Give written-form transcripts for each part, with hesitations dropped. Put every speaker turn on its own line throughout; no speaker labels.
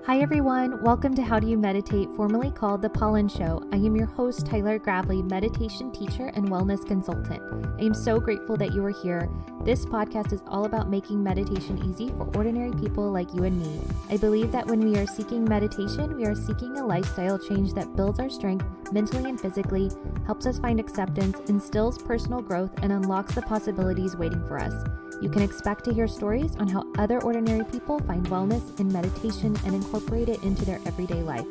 Hi everyone, welcome to How Do You Meditate, formerly called The Pollen Show. I am your host, Tyler Gravely, meditation teacher and wellness consultant. I am so grateful that you are here. This podcast is all about making meditation easy for ordinary people like you and me. I believe that when we are seeking meditation, we are seeking a lifestyle change that builds our strength mentally and physically, helps us find acceptance, instills personal growth, and unlocks the possibilities waiting for us. You can expect to hear stories on how other ordinary people find wellness in meditation and incorporate it into their everyday life.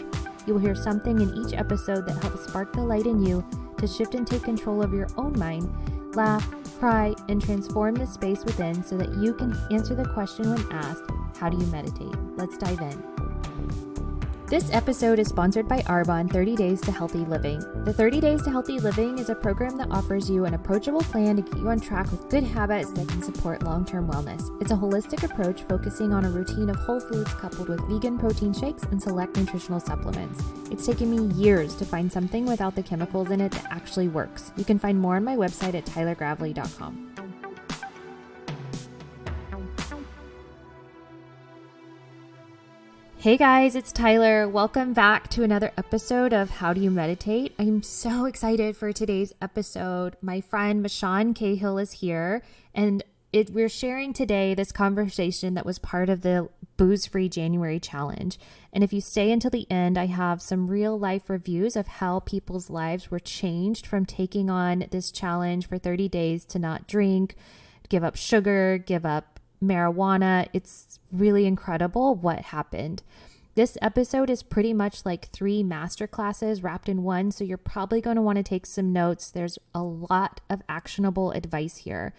You will hear something in each episode that helps spark the light in you to shift and take control of your own mind, laugh, cry, and transform the space within so that you can answer the question when asked, how do you meditate? Let's dive in. This episode is sponsored by Arbonne 30 Days to Healthy Living. The 30 Days to Healthy Living is a program that offers you an approachable plan to get you on track with good habits that can support long-term wellness. It's a holistic approach focusing on a routine of whole foods coupled with vegan protein shakes and select nutritional supplements. It's taken me years to find something without the chemicals in it that actually works. You can find more on my website at tylergravely.com. Hey guys, it's Tyler. Welcome back to another episode of How Do You Meditate? I'm so excited for today's episode. My friend Micheon Cahill is here, and we're sharing today this conversation that was part of the Booze-Free January Challenge. And if you stay until the end, I have some real life reviews of how people's lives were changed from taking on this challenge for 30 days to not drink, give up sugar, give up marijuana. It's really incredible what happened. This episode is pretty much like 3 masterclasses wrapped in one, so you're probably going to want to take some notes. There's a lot of actionable advice here.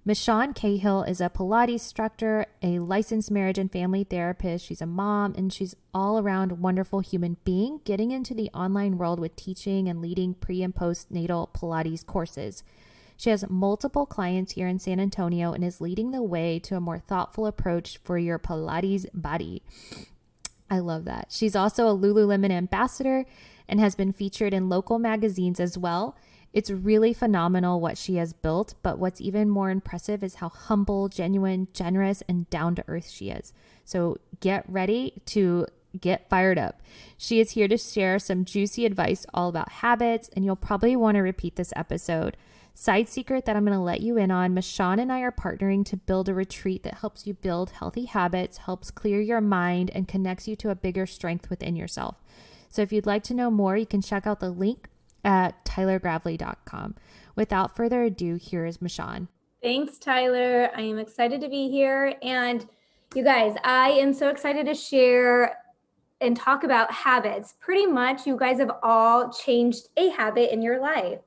Micheon Cahill is a Pilates instructor, a licensed marriage and family therapist. She's a mom, and she's all around wonderful human being, getting into the online world with teaching and leading pre- and postnatal Pilates courses. She has multiple clients here in San Antonio and is leading the way to a more thoughtful approach for your Pilates body. I love that. She's also a Lululemon ambassador and has been featured in local magazines as well. It's really phenomenal what she has built, but what's even more impressive is how humble, genuine, generous, and down to earth she is. So get ready to get fired up. She is here to share some juicy advice all about habits, and you'll probably want to repeat this episode. Side secret that I'm going to let you in on, Michon and I are partnering to build a retreat that helps you build healthy habits, helps clear your mind, and connects you to a bigger strength within yourself. So if you'd like to know more, you can check out the link at tylergravely.com. Without further ado, here is Michon.
Thanks, Tyler. I am excited to be here. And you guys, I am so excited to share and talk about habits. Pretty much, you guys have all changed a habit in your life.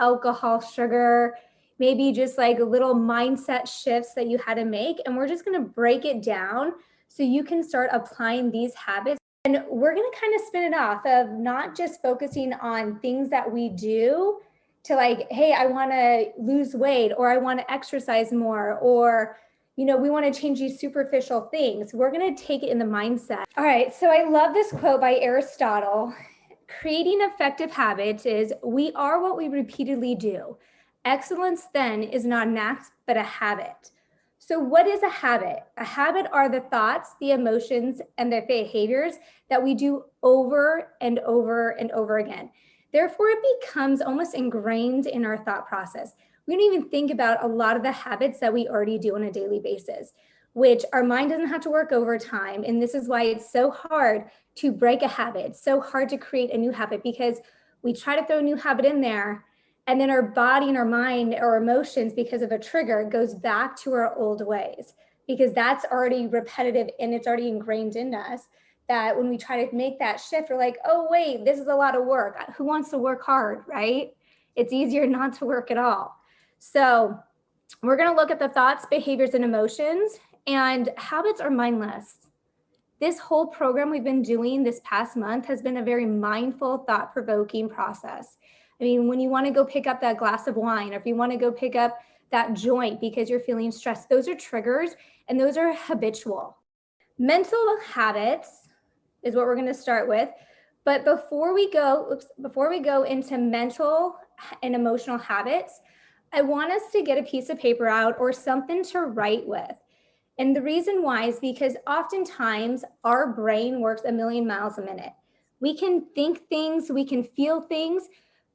Alcohol, sugar, maybe just like little mindset shifts that you had to make. And we're just going to break it down so you can start applying these habits. And we're going to kind of spin it off of not just focusing on things that we do to like, hey, I want to lose weight, or I want to exercise more, or, you know, we want to change these superficial things. We're going to take it in the mindset. All right. So I love this quote by Aristotle. Creating effective habits is, we are what we repeatedly do. Excellence then is not an act, but a habit. So what is a habit? A habit are the thoughts, the emotions, and the behaviors that we do over and over and over again. Therefore, it becomes almost ingrained in our thought process. We don't even think about a lot of the habits that we already do on a daily basis, which our mind doesn't have to work overtime. And this is why it's so hard to break a habit. It's so hard to create a new habit, because we try to throw a new habit in there, and then our body and our mind or emotions, because of a trigger, goes back to our old ways, because that's already repetitive and it's already ingrained in us, that when we try to make that shift, we're like, oh, wait, this is a lot of work. Who wants to work hard, right? It's easier not to work at all. So we're going to look at the thoughts, behaviors, and emotions, and habits are mindless. This whole program we've been doing this past month has been a very mindful, thought-provoking process. I mean, when you want to go pick up that glass of wine, or if you want to go pick up that joint because you're feeling stressed, those are triggers, and those are habitual. Mental habits is what we're going to start with. But before we go into mental and emotional habits, I want us to get a piece of paper out or something to write with. And the reason why is because oftentimes our brain works a million miles a minute. We can think things, we can feel things,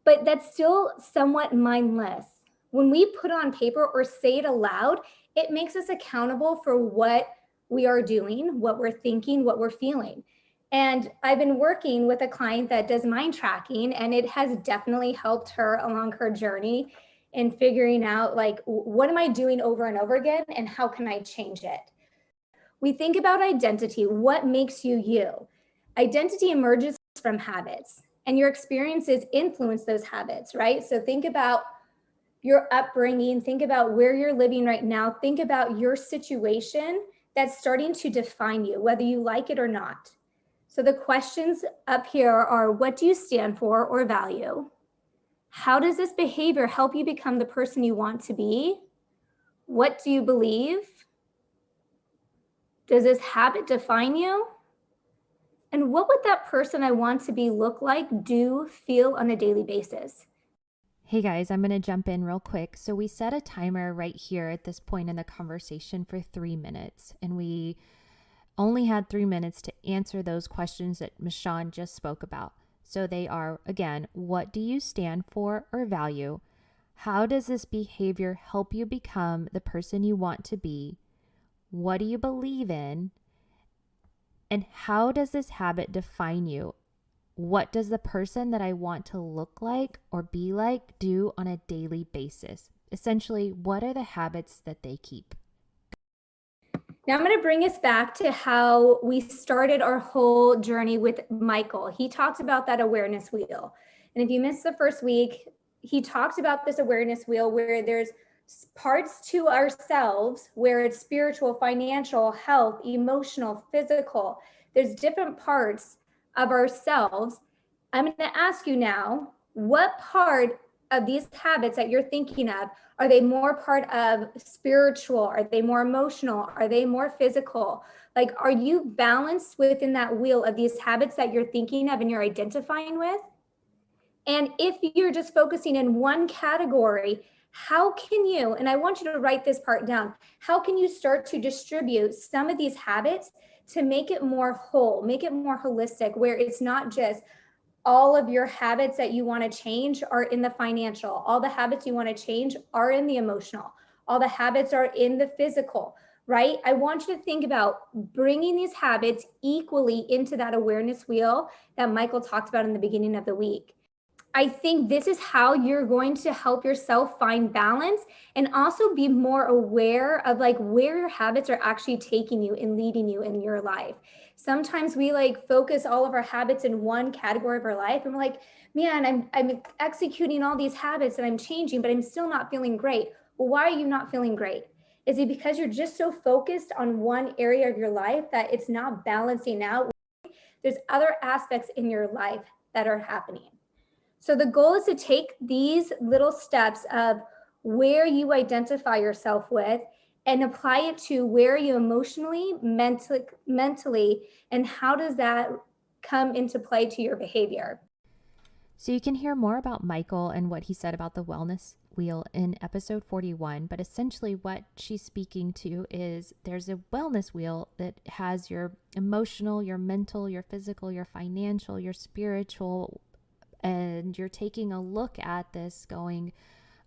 but that's still somewhat mindless. When we put it on paper or say it aloud, it makes us accountable for what we are doing, what we're thinking, what we're feeling. And I've been working with a client that does mind tracking, and it has definitely helped her along her journey in figuring out, like, what am I doing over and over again, and how can I change it? We think about identity. What makes you you? Identity emerges from habits, and your experiences influence those habits, right? So think about your upbringing, think about where you're living right now, think about your situation that's starting to define you, whether you like it or not. So the questions up here are, what do you stand for or value? How does this behavior help you become the person you want to be? What do you believe? Does this habit define you? And what would that person I want to be look like, do, feel on a daily basis?
Hey guys, I'm going to jump in real quick. So we set a timer right here at this point in the conversation for 3 minutes, and we only had 3 minutes to answer those questions that Michon just spoke about. So they are, again, what do you stand for or value? How does this behavior help you become the person you want to be? What do you believe in? And how does this habit define you? What does the person that I want to look like or be like do on a daily basis? Essentially, what are the habits that they keep?
Now I'm going to bring us back to how we started our whole journey with Michael. He talked about that awareness wheel. And if you missed the first week, he talked about this awareness wheel where there's parts to ourselves where it's spiritual, financial, health, emotional, physical. There's different parts of ourselves. I'm going to ask you now, what part of these habits that you're thinking of, are they more part of spiritual? Are they more emotional? Are they more physical? Like, are you balanced within that wheel of these habits that you're thinking of and you're identifying with? And if you're just focusing in one category, how can you, and I want you to write this part down, how can you start to distribute some of these habits to make it more whole, make it more holistic, where it's not just all of your habits that you want to change are in the financial, all the habits you want to change are in the emotional, all the habits are in the physical, right? I want you to think about bringing these habits equally into that awareness wheel that Michael talked about in the beginning of the week. I think this is how you're going to help yourself find balance and also be more aware of like where your habits are actually taking you and leading you in your life. Sometimes we like focus all of our habits in one category of our life and we're like, man, I'm executing all these habits and I'm changing, but I'm still not feeling great. Well, why are you not feeling great? Is it because you're just so focused on one area of your life that it's not balancing out? There's other aspects in your life that are happening. So the goal is to take these little steps of where you identify yourself with and apply it to where you emotionally, mentally, and how does that come into play to your behavior.
So you can hear more about Michael and what he said about the wellness wheel in episode 41. But essentially what she's speaking to is there's a wellness wheel that has your emotional, your mental, your physical, your financial, your spiritual, and you're taking a look at this going,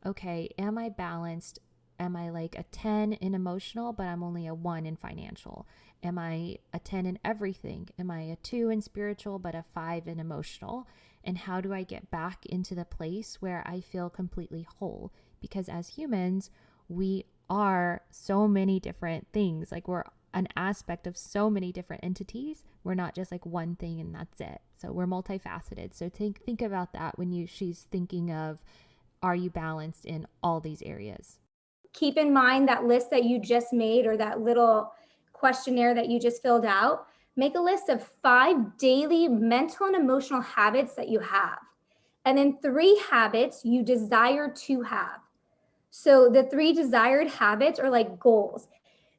okay, am I balanced? Am I like a 10 in emotional, but I'm only a 1 in financial? Am I a 10 in everything? Am I a 2 in spiritual, but a 5 in emotional? And how do I get back into the place where I feel completely whole? Because as humans, we are so many different things. Like we're an aspect of so many different entities. We're not just like one thing and that's it. So we're multifaceted. So think about that when she's thinking of, are you balanced in all these areas?
Keep in mind that list that you just made or that little questionnaire that you just filled out. Make a list of 5 daily mental and emotional habits that you have. And then 3 habits you desire to have. So the 3 desired habits are like goals.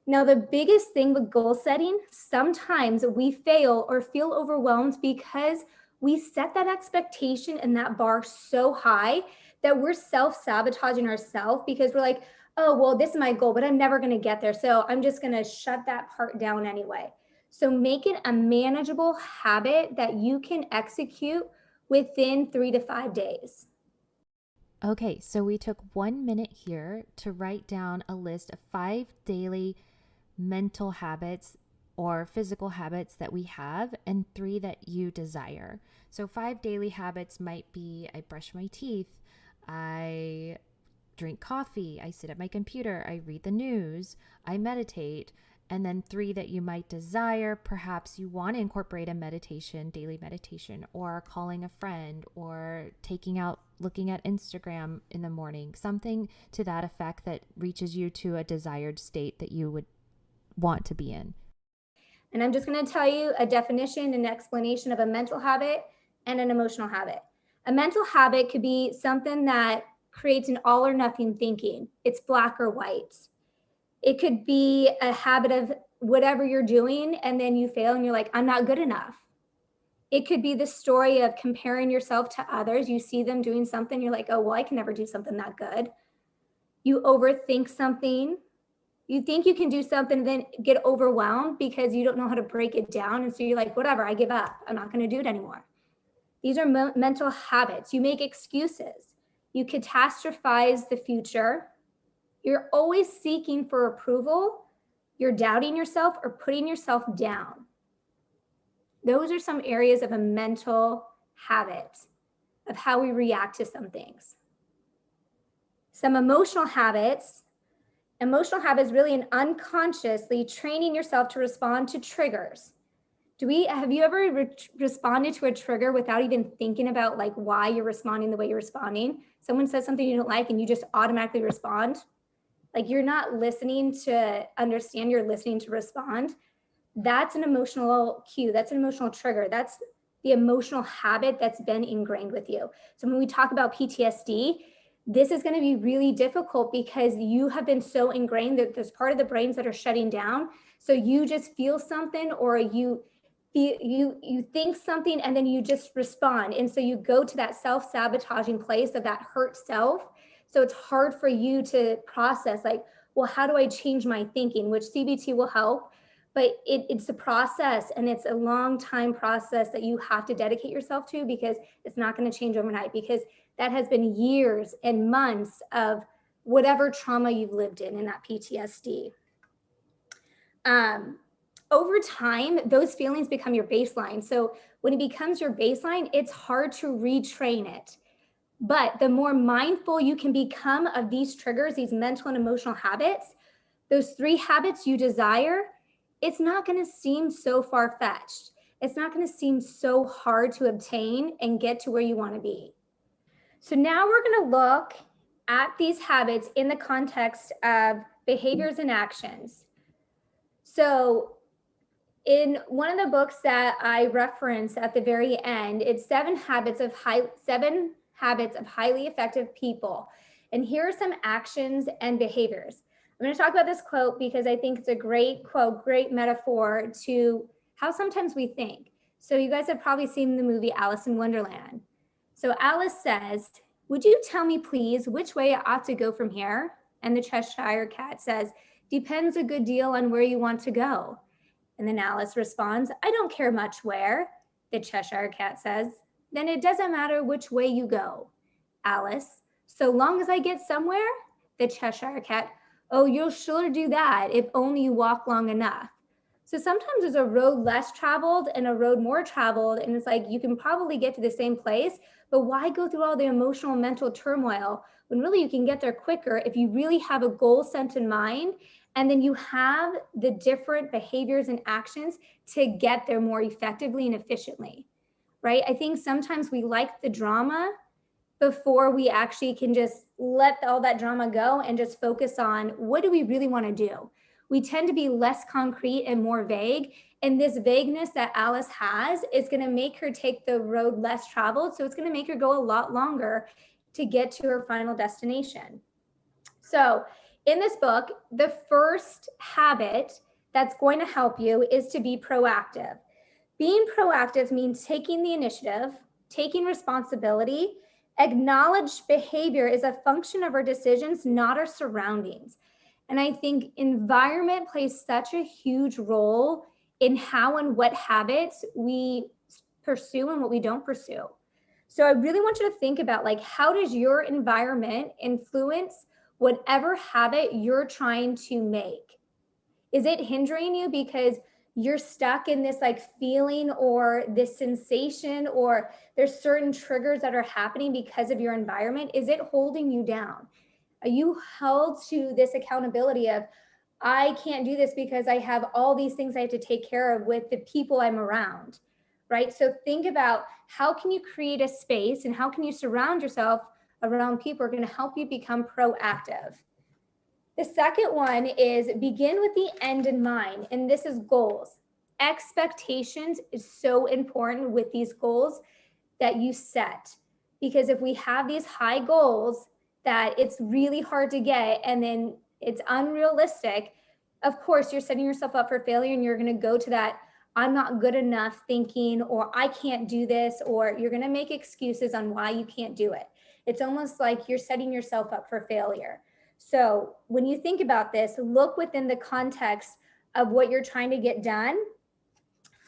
Now, the biggest thing with goal setting, sometimes we fail or feel overwhelmed because we set that expectation and that bar so high that we're self-sabotaging ourselves because we're like, oh, well, this is my goal, but I'm never going to get there. So I'm just going to shut that part down anyway. So make it a manageable habit that you can execute within 3 to 5 days.
Okay, so we took 1 minute here to write down a list of 5 daily mental habits or physical habits that we have and 3 that you desire. So 5 daily habits might be I brush my teeth, I drink coffee, I sit at my computer, I read the news, I meditate. And then 3 that you might desire, perhaps you want to incorporate a meditation, daily meditation, or calling a friend, or looking at Instagram in the morning, something to that effect that reaches you to a desired state that you would want to be in.
And I'm just going to tell you a definition and explanation of a mental habit and an emotional habit. A mental habit could be something that creates an all or nothing thinking. It's black or white. It could be a habit of whatever you're doing and then you fail and you're like, I'm not good enough. It could be the story of comparing yourself to others. You see them doing something, you're like, oh, well, I can never do something that good. You overthink something. You think you can do something, then get overwhelmed because you don't know how to break it down. And so you're like, whatever, I give up. I'm not going to do it anymore. These are mental habits. You make excuses. You catastrophize the future. You're always seeking for approval. You're doubting yourself or putting yourself down. Those are some areas of a mental habit of how we react to some things. Some emotional habits. Emotional habits really an unconsciously training yourself to respond to triggers. Have you ever responded to a trigger without even thinking about like why you're responding the way you're responding? Someone says something you don't like and you just automatically respond. Like you're not listening to understand, you're listening to respond. That's an emotional cue. That's an emotional trigger. That's the emotional habit that's been ingrained with you. So when we talk about PTSD, this is going to be really difficult because you have been so ingrained that there's part of the brains that are shutting down. So you just feel something or you think something and then you just respond. And so you go to that self-sabotaging place of that hurt self. So it's hard for you to process like, well, how do I change my thinking, which CBT will help. But it's a process and it's a long time process that you have to dedicate yourself to because it's not going to change overnight because that has been years and months of whatever trauma you've lived in that PTSD. Over time, those feelings become your baseline. So when it becomes your baseline, it's hard to retrain it. But the more mindful you can become of these triggers, these mental and emotional habits, those 3 habits you desire, it's not going to seem so far-fetched. It's not going to seem so hard to obtain and get to where you want to be. So now we're going to look at these habits in the context of behaviors and actions. So in one of the books that I reference at the very end, it's 7 habits of highly effective people. And here are some actions and behaviors. I'm going to talk about this quote because I think it's a great quote, great metaphor to how sometimes we think. So you guys have probably seen the movie Alice in Wonderland. So Alice says, would you tell me please which way I ought to go from here? And the Cheshire Cat says, depends a good deal on where you want to go. And then Alice responds, I don't care much where. The Cheshire Cat says, then it doesn't matter which way you go. Alice, so long as I get somewhere? The Cheshire Cat, oh, you'll sure do that if only you walk long enough. So sometimes there's a road less traveled and a road more traveled. And it's like, you can probably get to the same place, but why go through all the emotional, mental turmoil when really you can get there quicker if you really have a goal set in mind and then you have the different behaviors and actions to get there more effectively and efficiently, right? I think sometimes we like the drama before we actually can just let all that drama go and just focus on what do we really want to do. We tend to be less concrete and more vague. And this vagueness that Alice has is going to make her take the road less traveled. So it's going to make her go a lot longer to get to her final destination. So in this book, the first habit that's going to help you is to be proactive. Being proactive means taking the initiative, taking responsibility, Acknowledged behavior is a function of our decisions, not our surroundings. And I think environment plays such a huge role in how and what habits we pursue and what we don't pursue. So I really want you to think about, like, how does your environment influence whatever habit you're trying to make? Is it hindering you because you're stuck in this like feeling or this sensation, or there's certain triggers that are happening because of your environment? Is it holding you down? Are you held to this accountability of, I can't do this because I have all these things I have to take care of with the people I'm around, right? So think about, how can you create a space and how can you surround yourself around people who are going to help you become proactive? The second one is begin with the end in mind, and this is goals. Expectations is so important with these goals that you set, because if we have these high goals that it's really hard to get and then it's unrealistic, of course you're setting yourself up for failure, and you're going to go to that I'm not good enough thinking, or I can't do this, or you're going to make excuses on why you can't do it. It's almost like you're setting yourself up for failure. So when you think about this, look within the context of what you're trying to get done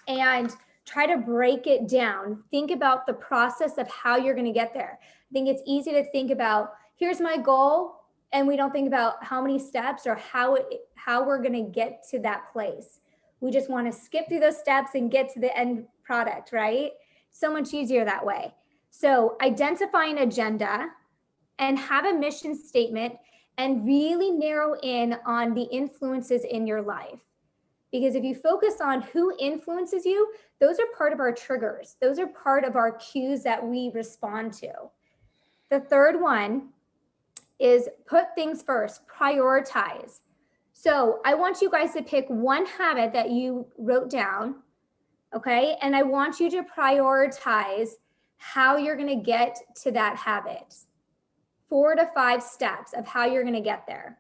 and try to break it down. Think about the process of how you're going to get there. I think it's easy to think about, here's my goal, and we don't think about how many steps or how we're going to get to that place. We just want to skip through those steps and get to the end product, right? So much easier that way. So identify an agenda and have a mission statement, and really narrow in on the influences in your life. Because if you focus on who influences you, those are part of our triggers. Those are part of our cues that we respond to. The third one is put things first, prioritize. So I want you guys to pick one habit that you wrote down, okay? And I want you to prioritize how you're going to get to that habit. 4 to 5 steps of how you're going to get there.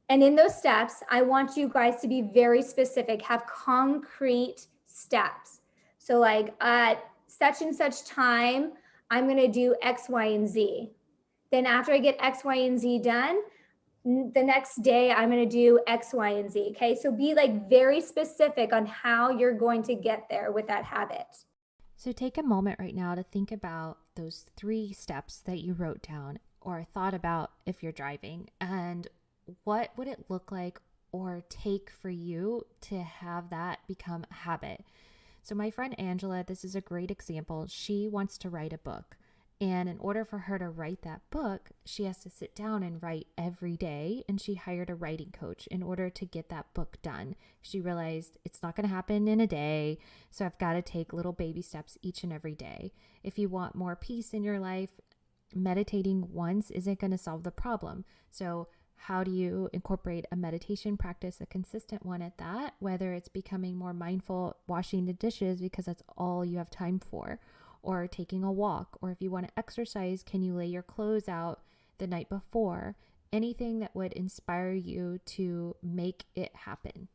And in those steps, I want you guys to be very specific, have concrete steps. So like at such and such time, I'm going to do X, Y, and Z. Then after I get X, Y, and Z done, the next day I'm going to do X, Y, and Z. Okay. So be like very specific on how you're going to get there with that habit.
So take a moment right now to think about those 3 steps that you wrote down or thought about if you're driving, and what would it look like or take for you to have that become a habit. So my friend Angela, this is a great example. She wants to write a book. And in order for her to write that book, she has to sit down and write every day. And she hired a writing coach in order to get that book done. She realized it's not going to happen in a day. So I've got to take little baby steps each and every day. If you want more peace in your life, meditating once isn't going to solve the problem. So how do you incorporate a meditation practice, a consistent one at that, whether it's becoming more mindful, washing the dishes because that's all you have time for, or taking a walk, or if you want to exercise, can you lay your clothes out the night before? Anything that would inspire you to make it happen.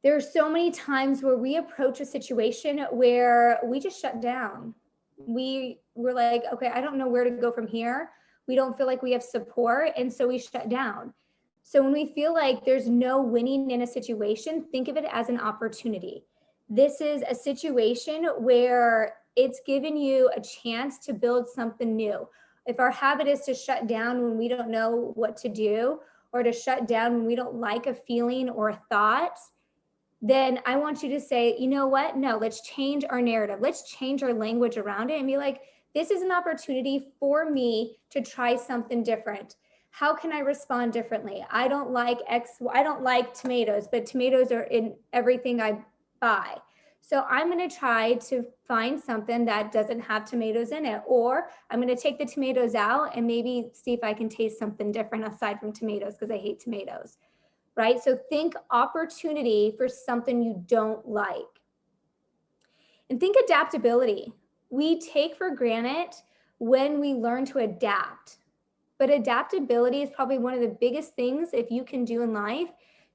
There are so many times where we approach a situation where we just shut down. We're like, okay, I don't know where to go from here. We don't feel like we have support, and so we shut down. So when we feel like there's no winning in a situation, think of it as an opportunity. This is a situation where it's given you a chance to build something new. If our habit is to shut down when we don't know what to do, or to shut down when we don't like a feeling or a thought, then I want you to say, you know what? No, let's change our narrative. Let's change our language around it and be like, this is an opportunity for me to try something different. How can I respond differently? I don't like tomatoes, but tomatoes are in everything I buy. So I'm going to try to find something that doesn't have tomatoes in it, or I'm going to take the tomatoes out and maybe see if I can taste something different aside from tomatoes, because I hate tomatoes, right? So think opportunity for something you don't like. And think adaptability. We take for granted when we learn to adapt, but adaptability is probably one of the biggest things if you can do in life.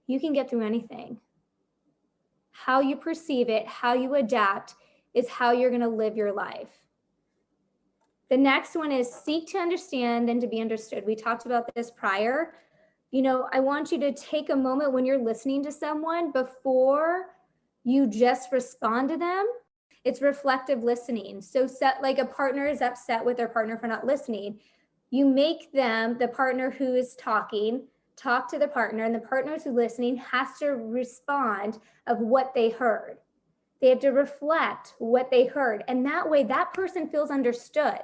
You can get through anything. How you perceive it, how you adapt is how you're going to live your life. The next one is seek to understand, then to be understood. We talked about this prior. You know, I want you to take a moment when you're listening to someone before you just respond to them. It's reflective listening. So set, like a partner is upset with their partner for not listening. You make them, the partner who is talking, talk to the partner, and the partner who's listening has to respond of what they heard. They have to reflect what they heard. And that way that person feels understood.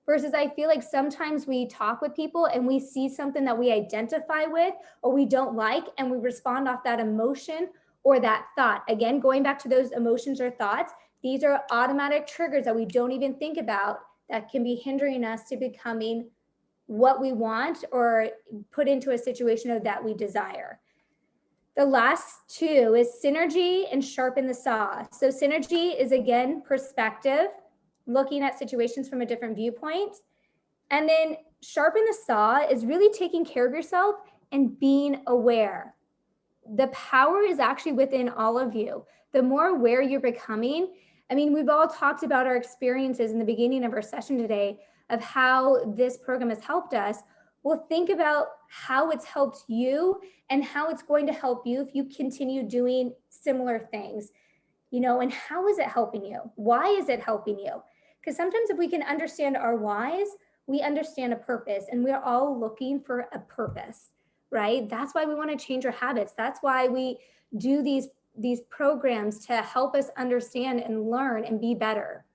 Versus I feel like sometimes we talk with people and we see something that we identify with or we don't like, and we respond off that emotion or that thought. Again, going back to those emotions or thoughts, these are automatic triggers that we don't even think about that can be hindering us to becoming what we want or put into a situation that we desire. The last two is synergy and sharpen the saw. So synergy is, again, perspective, looking at situations from a different viewpoint. And then sharpen the saw is really taking care of yourself and being aware. The power is actually within all of you. The more aware you're becoming, I mean, we've all talked about our experiences in the beginning of our session today of how this program has helped us. Well, think about how it's helped you and how it's going to help you if you continue doing similar things, you know, and how is it helping you? Why is it helping you? Because sometimes if we can understand our whys, we understand a purpose, and we're all looking for a purpose, right? That's why we want to change our habits. That's why we do these programs to help us understand and learn and be better.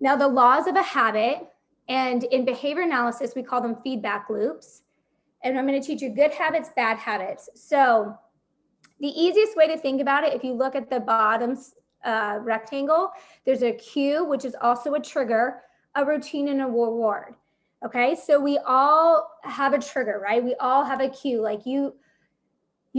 Now, the laws of a habit, and in behavior analysis, we call them feedback loops. And I'm going to teach you good habits, bad habits. So the easiest way to think about it, if you look at the bottom rectangle, there's a cue, which is also a trigger, a routine, and a reward. Okay, so we all have a trigger, right? We all have a cue. Like you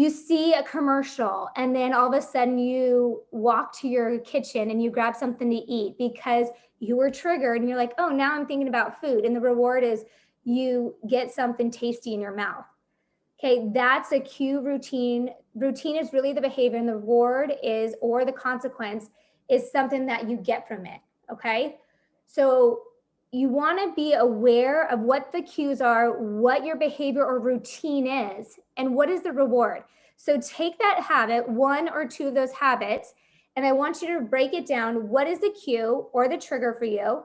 see a commercial and then all of a sudden you walk to your kitchen and you grab something to eat because you were triggered and you're like, oh, now I'm thinking about food. And the reward is you get something tasty in your mouth. Okay, that's a cue. Routine. Routine is really the behavior, and the reward is, or the consequence is something that you get from it. Okay, so you want to be aware of what the cues are, what your behavior or routine is, and what is the reward. So take that habit, one or two of those habits, and I want you to break it down. What is the cue or the trigger for you?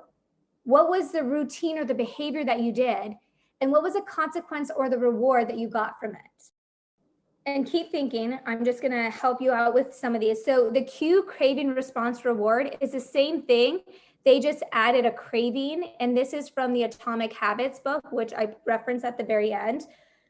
What was the routine or the behavior that you did? And what was the consequence or the reward that you got from it? And keep thinking. I'm just going to help you out with some of these. So the cue, craving, response, reward is the same thing. They just added a craving. And this is from the Atomic Habits book, which I referenced at the very end.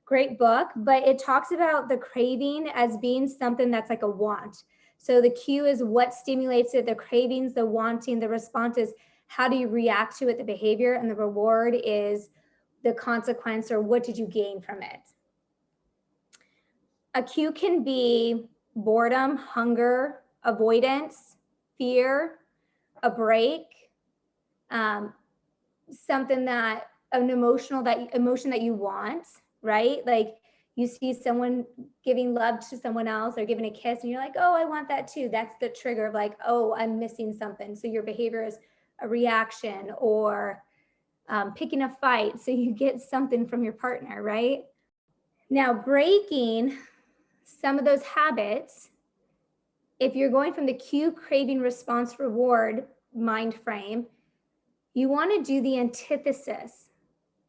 Great book. But it talks about the craving as being something that's like a want. So the cue is what stimulates it, the cravings, the wanting, the response is how do you react to it, the behavior, and the reward is the consequence or what did you gain from it. A cue can be boredom, hunger, avoidance, fear, a break, something that an emotion that you want, right? Like you see someone giving love to someone else or giving a kiss and you're like, oh, I want that too. That's the trigger of like, oh, I'm missing something. So your behavior is a reaction, or picking a fight so you get something from your partner, right? Now, breaking some of those habits, if you're going from the cue, craving, response, reward mind frame, you want to do the antithesis.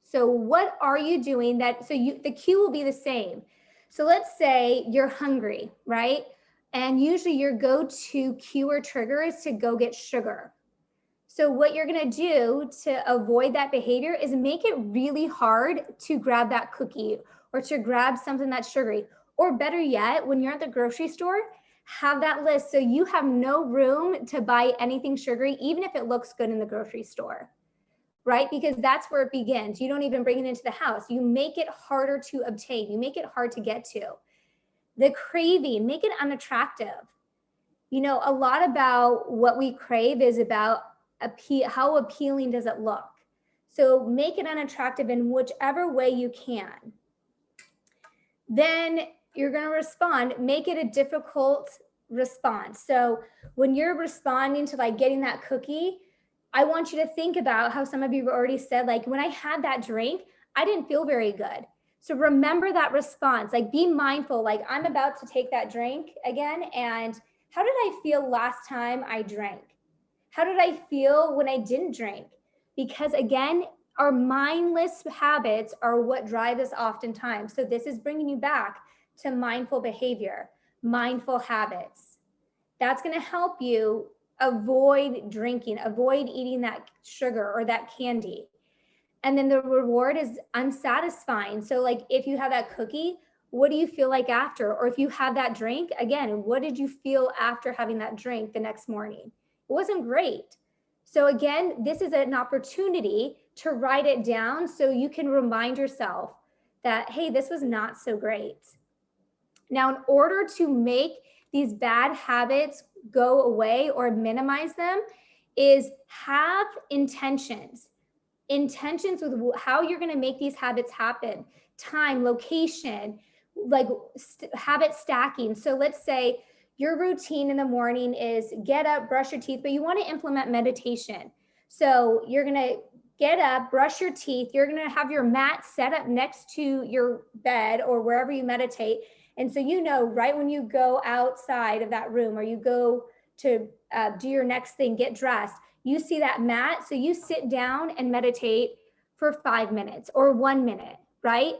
So what are you doing that, so the cue will be the same. So let's say you're hungry, right? And usually your go-to cue or trigger is to go get sugar. So what you're going to do to avoid that behavior is make it really hard to grab that cookie or to grab something that's sugary. Or better yet, when you're at the grocery store, have that list so you have no room to buy anything sugary, even if it looks good in the grocery store, right? Because that's where it begins. You don't even bring it into the house. You make it harder to obtain. You make it hard to get to. The craving, make it unattractive. You know, a lot about what we crave is about how appealing does it look? So make it unattractive in whichever way you can. Then you're going to respond, make it a difficult response. So when you're responding to like getting that cookie, I want you to think about how some of you have already said, like, when I had that drink, I didn't feel very good. So remember that response, like be mindful, like I'm about to take that drink again. And how did I feel last time I drank? How did I feel when I didn't drink? Because again, our mindless habits are what drive us oftentimes. So this is bringing you back to mindful behavior, mindful habits. That's going to help you avoid drinking, avoid eating that sugar or that candy. And then the reward is unsatisfying. So like if you have that cookie, what do you feel like after? Or if you have that drink, again, what did you feel after having that drink the next morning? It wasn't great. So again, this is an opportunity to write it down so you can remind yourself that, hey, this was not so great. Now, in order to make these bad habits go away or minimize them, is have intentions with how you're going to make these habits happen, time, location, like habit stacking. So let's say your routine in the morning is get up, brush your teeth, but you want to implement meditation. So you're going to get up, brush your teeth. You're going to have your mat set up next to your bed or wherever you meditate. And so, you know, right when you go outside of that room or you go to do your next thing, get dressed, you see that mat. So you sit down and meditate for 5 minutes or 1 minute, right?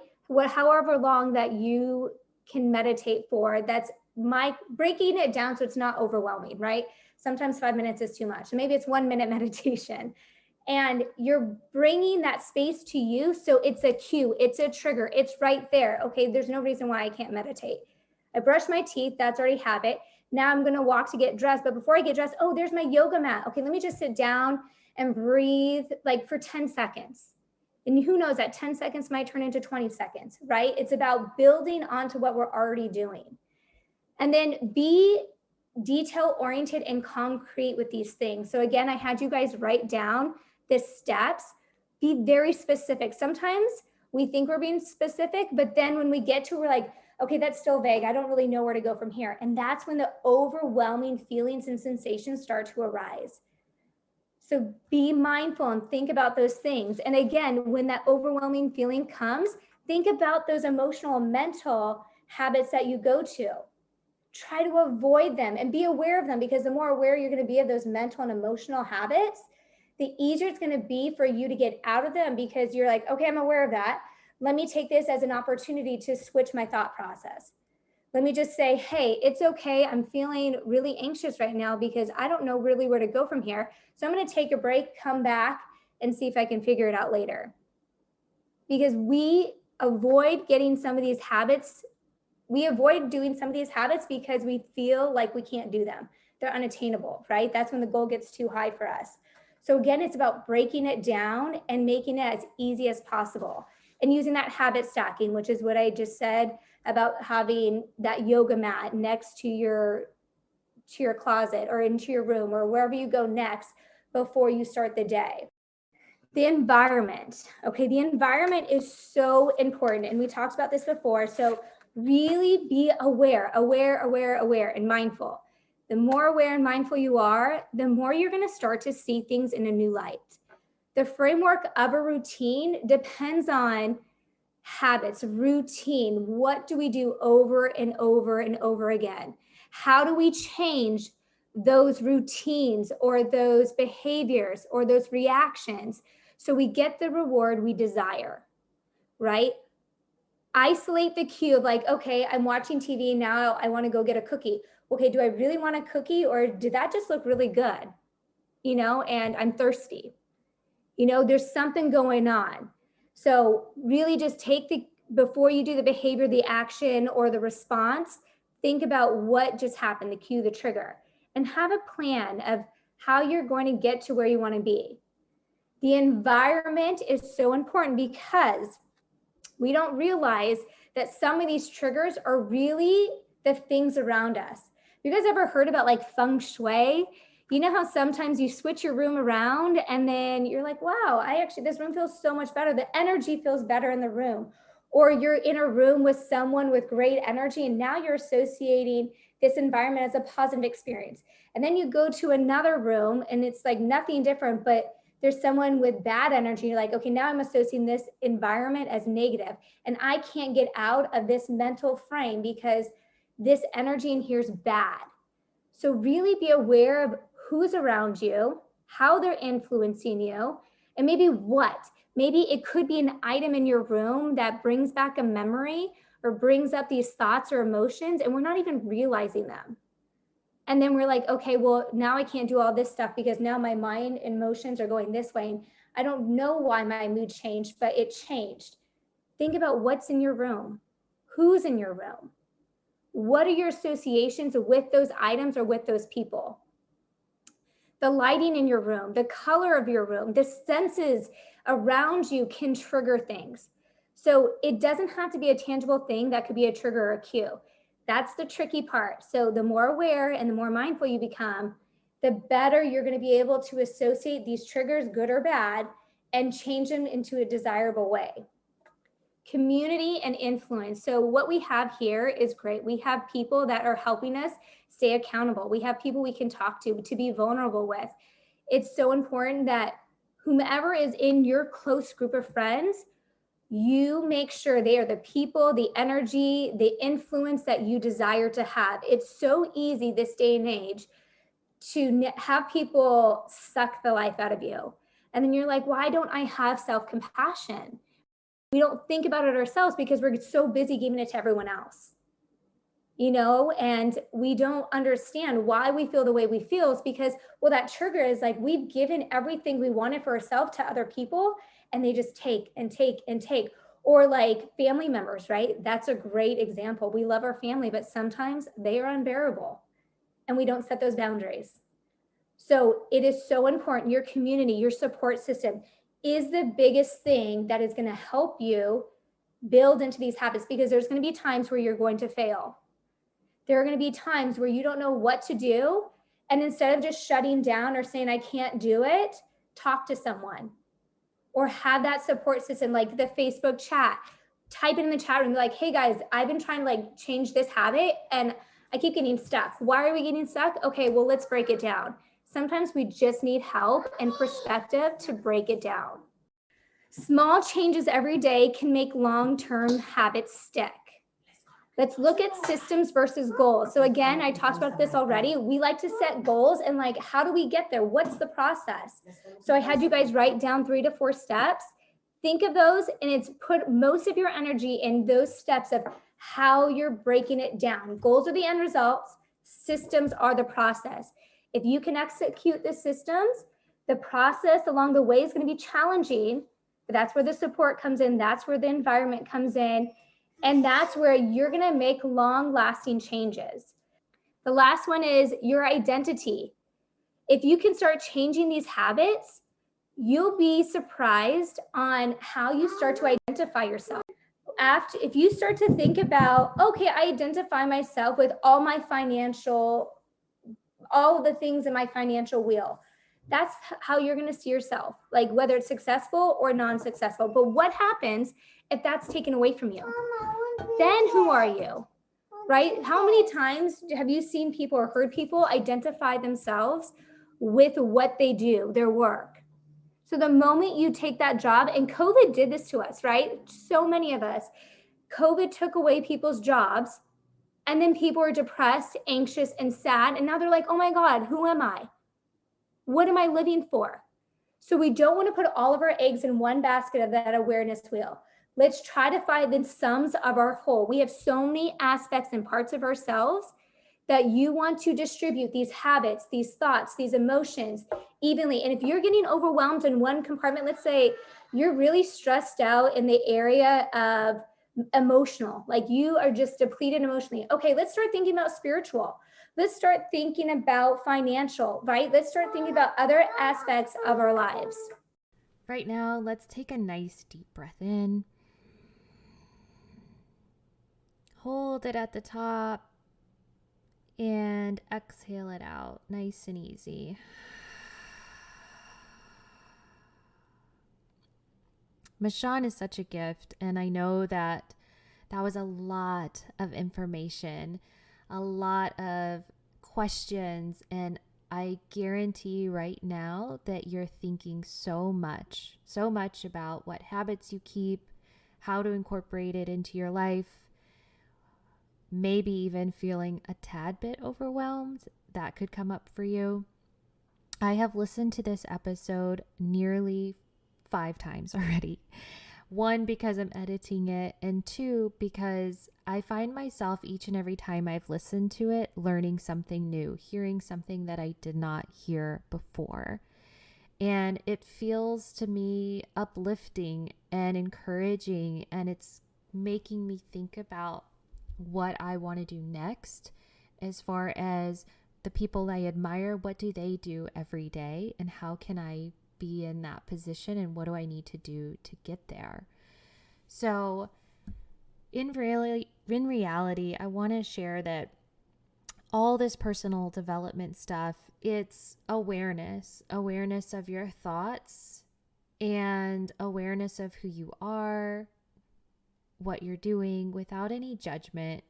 However long that you can meditate for, that's breaking it down so it's not overwhelming, right? Sometimes 5 minutes is too much. So maybe it's 1 minute meditation. And you're bringing that space to you. So it's a cue, it's a trigger, it's right there. Okay, there's no reason why I can't meditate. I brush my teeth, that's already habit. Now I'm going to walk to get dressed. But before I get dressed, oh, there's my yoga mat. Okay, let me just sit down and breathe like for 10 seconds. And who knows, that 10 seconds might turn into 20 seconds, right? It's about building onto what we're already doing. And then be detail oriented and concrete with these things. So again, I had you guys write down the steps, be very specific. Sometimes we think we're being specific, but then when we get to, we're like, okay, that's still vague. I don't really know where to go from here. And that's when the overwhelming feelings and sensations start to arise. So be mindful and think about those things. And again, when that overwhelming feeling comes, think about those emotional, mental habits that you go to. Try to avoid them and be aware of them, because the more aware you're going to be of those mental and emotional habits, the easier it's going to be for you to get out of them, because you're like, okay, I'm aware of that. Let me take this as an opportunity to switch my thought process. Let me just say, hey, it's okay. I'm feeling really anxious right now because I don't know really where to go from here. So I'm going to take a break, come back, and see if I can figure it out later. Because we avoid getting some of these habits. We avoid doing some of these habits because we feel like we can't do them. They're unattainable, right? That's when the goal gets too high for us. So again, it's about breaking it down and making it as easy as possible. And using that habit stacking, which is what I just said about having that yoga mat next to your closet or into your room or wherever you go next before you start the day. The environment, okay? The environment is so important. And we talked about this before. So really be aware, and mindful. The more aware and mindful you are, the more you're going to start to see things in a new light. The framework of a routine depends on habits, routine. What do we do over and over and over again? How do we change those routines or those behaviors or those reactions so we get the reward we desire, right? Isolate the cue of like, okay, I'm watching TV now, I want to go get a cookie. Okay, do I really want a cookie, or did that just look really good? You know, and I'm thirsty. You know, there's something going on. So really just before you do the behavior, the action, or the response, think about what just happened, the cue, the trigger, and have a plan of how you're going to get to where you want to be. The environment is so important because we don't realize that some of these triggers are really the things around us. You guys ever heard about like feng shui? You know how sometimes you switch your room around and then you're like, wow, this room feels so much better. The energy feels better in the room. Or you're in a room with someone with great energy, and now you're associating this environment as a positive experience. And then you go to another room and it's like nothing different, but there's someone with bad energy. You're like, okay, now I'm associating this environment as negative, and I can't get out of this mental frame because this energy in here is bad. So really be aware of who's around you, how they're influencing you, and maybe what. Maybe it could be an item in your room that brings back a memory or brings up these thoughts or emotions, and we're not even realizing them. And then we're like, okay, well, now I can't do all this stuff because now my mind and emotions are going this way. And I don't know why my mood changed, but it changed. Think about what's in your room. Who's in your room? What are your associations with those items or with those people? The lighting in your room, the color of your room, the senses around you can trigger things. So it doesn't have to be a tangible thing that could be a trigger or a cue. That's the tricky part. So the more aware and the more mindful you become, the better you're going to be able to associate these triggers, good or bad, and change them into a desirable way. Community and influence. So what we have here is great. We have people that are helping us stay accountable. We have people we can talk to be vulnerable with. It's so important that whomever is in your close group of friends, you make sure they are the people, the energy, the influence that you desire to have. It's so easy this day and age to have people suck the life out of you. And then you're like, why don't I have self-compassion? We don't think about it ourselves because we're so busy giving it to everyone else, and we don't understand why we feel the way we feel. It's because, well, that trigger is like we've given everything we wanted for ourselves to other people, and they just take and take and take. Or like family members, right? That's a great example. We love our family, but sometimes they are unbearable and we don't set those boundaries. So it is so important. Your community, your support system is the biggest thing that is going to help you build into these habits, because there's going to be times where you're going to fail. There are going to be times where you don't know what to do. And instead of just shutting down or saying, I can't do it, talk to someone or have that support system, like the Facebook chat. Type it in the chat room, be like, hey guys, I've been trying to like change this habit and I keep getting stuck. Why are we getting stuck? Okay, well, let's break it down. Sometimes we just need help and perspective to break it down. Small changes every day can make long-term habits stick. Let's look at systems versus goals. So again, I talked about this already. We like to set goals and like, how do we get there? What's the process? So I had you guys write down 3 to 4 steps. Think of those, and it's put most of your energy in those steps of how you're breaking it down. Goals are the end results. Systems are the process. If you can execute the systems, the process along the way is going to be challenging, but that's where the support comes in. That's where the environment comes in. And that's where you're going to make long-lasting changes. The last one is your identity. If you can start changing these habits, you'll be surprised on how you start to identify yourself. If you start to think about, okay, I identify myself with all of the things in my financial wheel. That's how you're going to see yourself, like whether it's successful or non-successful. But what happens if that's taken away from you? Then who are you, right? How many times have you seen people or heard people identify themselves with what they do, their work? So the moment you take that job, and COVID did this to us, right? So many of us, COVID took away people's jobs, and then people were depressed, anxious, and sad. And now they're like, oh my God, who am I? What am I living for? So we don't want to put all of our eggs in one basket of that awareness wheel. Let's try to find the sums of our whole. We have so many aspects and parts of ourselves that you want to distribute these habits, these thoughts, these emotions evenly. And if you're getting overwhelmed in one compartment, let's say you're really stressed out in the area of emotional, like you are just depleted emotionally. Okay, let's start thinking about spiritual. Let's start thinking about financial, right? Let's start thinking about other aspects of our lives.
Right now, let's take a nice deep breath in. Hold it at the top and exhale it out, nice and easy. Michon is such a gift. And I know that that was a lot of information, a lot of questions. And I guarantee you right now that you're thinking so much about what habits you keep, how to incorporate it into your life, maybe even feeling a tad bit overwhelmed. That could come up for you. I have listened to this episode nearly 5 times already. 1, because I'm editing it, and 2, because I find myself each and every time I've listened to it learning something new, hearing something that I did not hear before. And it feels to me uplifting and encouraging, and it's making me think about what I want to do next as far as the people I admire. What do they do every day, and how can I be in that position, and what do I need to do to get there? So in reality, I want to share that all this personal development stuff, it's awareness of your thoughts and awareness of who you are, what you're doing, without any judgment,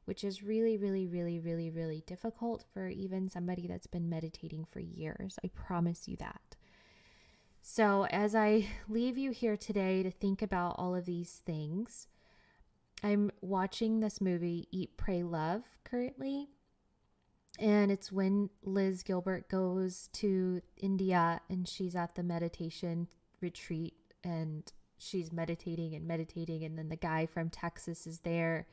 which is really, really, really, really, really difficult for even somebody that's been meditating for years. I promise you that. So as I leave you here today to think about all of these things, I'm watching this movie, Eat, Pray, Love, currently. And it's when Liz Gilbert goes to India and she's at the meditation retreat and she's meditating. And then the guy from Texas is there.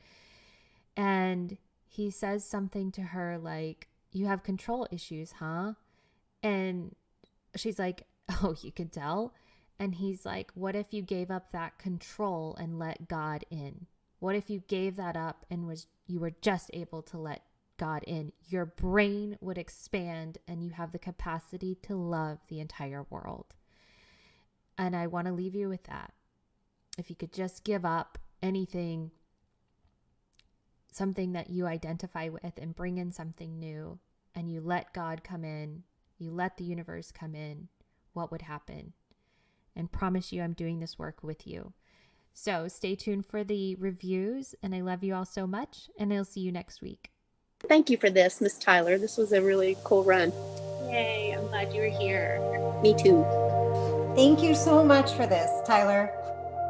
And he says something to her like, "You have control issues, huh?" And she's like, "Oh, you can tell?" And he's like, "What if you gave up that control and let God in? What if you gave that up and you were just able to let God in? Your brain would expand and you have the capacity to love the entire world." And I want to leave you with that. If you could just give up anything, something that you identify with, and bring in something new, and you let God come in, you let the universe come in, what would happen? And promise you I'm doing this work with you. So stay tuned for the reviews, and I love you all so much, and I'll see you next week.
Thank you for this, Miss Tyler. This was a really cool run.
Yay, I'm glad you were here.
Me too.
Thank you so much for this, Tyler.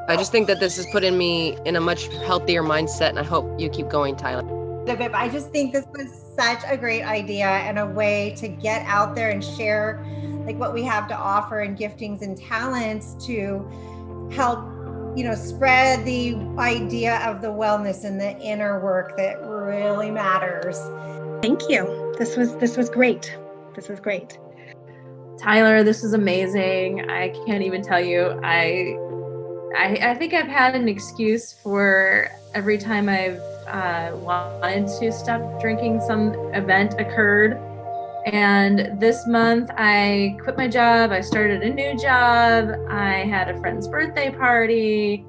I just think that this has put in me in a much healthier mindset, and I hope you keep going, Tyler.
I just think this was such a great idea and a way to get out there and share like what we have to offer and giftings and talents to help, spread the idea of the wellness and the inner work that really matters.
Thank you. This was great. This was great.
Tyler, this is amazing. I can't even tell you. I think I've had an excuse for every time I've wanted to stop drinking, some event occurred. And this month I quit my job. I started a new job. I had a friend's birthday party.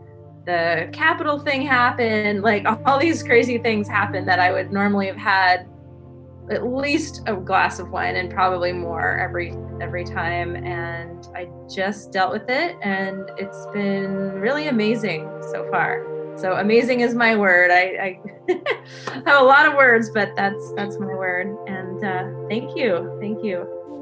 The Capitol thing happened. Like all these crazy things happened that I would normally have had at least a glass of wine and probably more every time. And I just dealt with it, and it's been really amazing so far. So amazing is my word. I have a lot of words, but that's my word. And thank you.